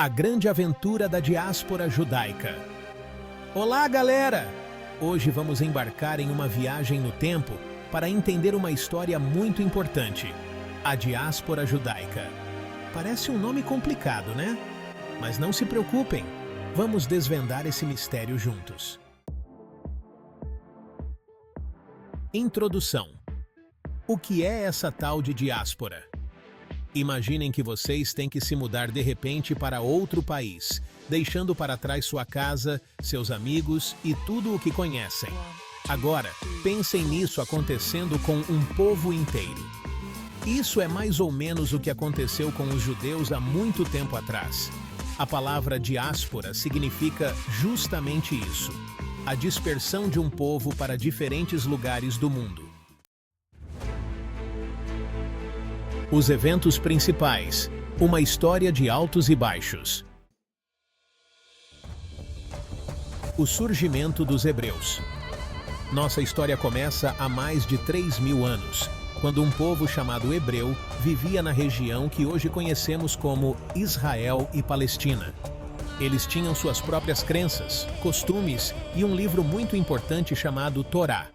A grande aventura da diáspora judaica. Olá, galera! Hoje vamos embarcar em uma viagem no tempo para entender uma história muito importante, a diáspora judaica. Parece um nome complicado, né? Mas não se preocupem, vamos desvendar esse mistério juntos. Introdução. O que é essa tal de diáspora? Imaginem que vocês têm que se mudar de repente para outro país, deixando para trás sua casa, seus amigos e tudo o que conhecem. Agora, pensem nisso acontecendo com um povo inteiro. Isso é mais ou menos o que aconteceu com os judeus há muito tempo atrás. A palavra diáspora significa justamente isso: a dispersão de um povo para diferentes lugares do mundo. Os eventos principais. Uma história de altos e baixos. O surgimento dos hebreus. Nossa história começa há mais de 3.000 anos, quando um povo chamado hebreu vivia na região que hoje conhecemos como Israel e Palestina. Eles tinham suas próprias crenças, costumes e um livro muito importante chamado Torá.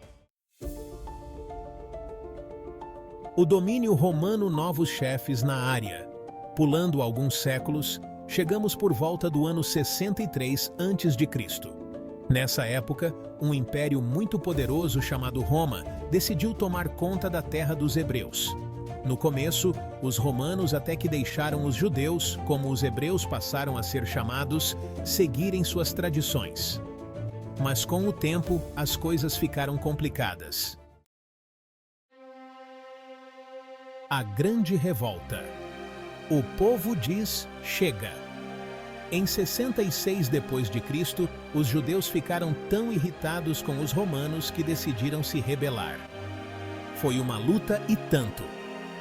O domínio romano, novos chefes na área. Pulando alguns séculos, chegamos por volta do ano 63 a.C. Nessa época, um império muito poderoso chamado Roma decidiu tomar conta da terra dos hebreus. No começo, os romanos até que deixaram os judeus, como os hebreus passaram a ser chamados, seguirem suas tradições. Mas com o tempo, as coisas ficaram complicadas. A Grande Revolta. O povo diz: chega! Em 66 d.C., os judeus ficaram tão irritados com os romanos que decidiram se rebelar. Foi uma luta e tanto,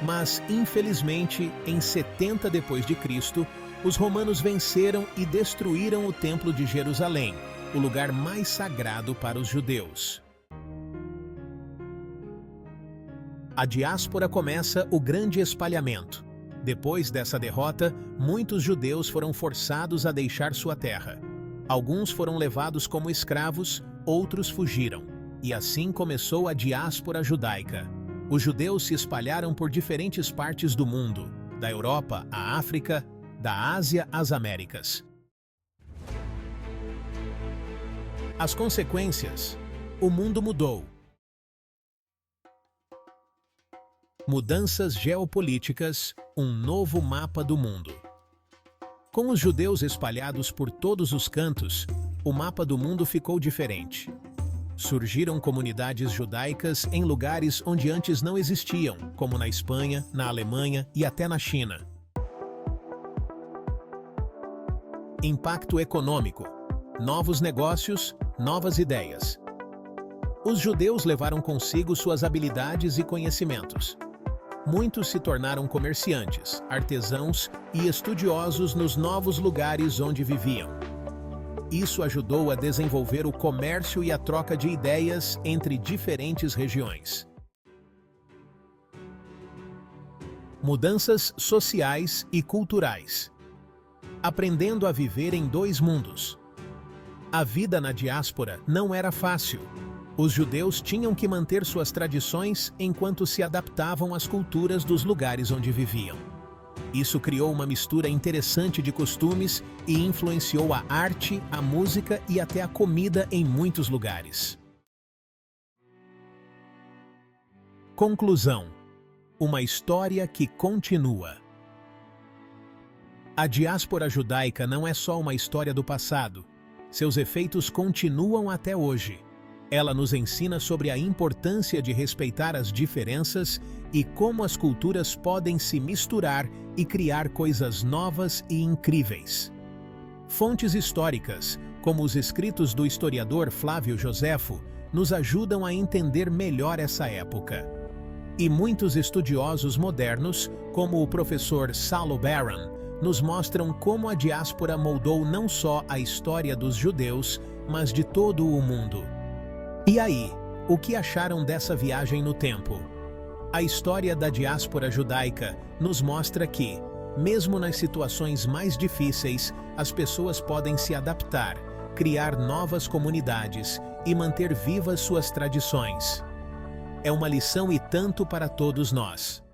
mas infelizmente, em 70 d.C., os romanos venceram e destruíram o Templo de Jerusalém, o lugar mais sagrado para os judeus. A diáspora começa o grande espalhamento. Depois dessa derrota, muitos judeus foram forçados a deixar sua terra. Alguns foram levados como escravos, outros fugiram. E assim começou a diáspora judaica. Os judeus se espalharam por diferentes partes do mundo, da Europa à África, da Ásia às Américas. As consequências. O mundo mudou. Mudanças geopolíticas, um novo mapa do mundo. Com os judeus espalhados por todos os cantos, o mapa do mundo ficou diferente. Surgiram comunidades judaicas em lugares onde antes não existiam, como na Espanha, na Alemanha e até na China. Impacto econômico. Novos negócios, novas ideias. Os judeus levaram consigo suas habilidades e conhecimentos. Muitos se tornaram comerciantes, artesãos e estudiosos nos novos lugares onde viviam. Isso ajudou a desenvolver o comércio e a troca de ideias entre diferentes regiões. Mudanças sociais e culturais. Aprendendo a viver em dois mundos. A vida na diáspora não era fácil. Os judeus tinham que manter suas tradições enquanto se adaptavam às culturas dos lugares onde viviam. Isso criou uma mistura interessante de costumes e influenciou a arte, a música e até a comida em muitos lugares. Conclusão. Uma história que continua. A diáspora judaica não é só uma história do passado. Seus efeitos continuam até hoje. Ela nos ensina sobre a importância de respeitar as diferenças e como as culturas podem se misturar e criar coisas novas e incríveis. Fontes históricas, como os escritos do historiador Flávio Joséfo, nos ajudam a entender melhor essa época. E muitos estudiosos modernos, como o professor Salo Barron, nos mostram como a diáspora moldou não só a história dos judeus, mas de todo o mundo. E aí, o que acharam dessa viagem no tempo? A história da diáspora judaica nos mostra que, Mesmo nas situações mais difíceis, as pessoas podem se adaptar, criar novas comunidades e manter vivas suas tradições. É uma lição e tanto para todos nós.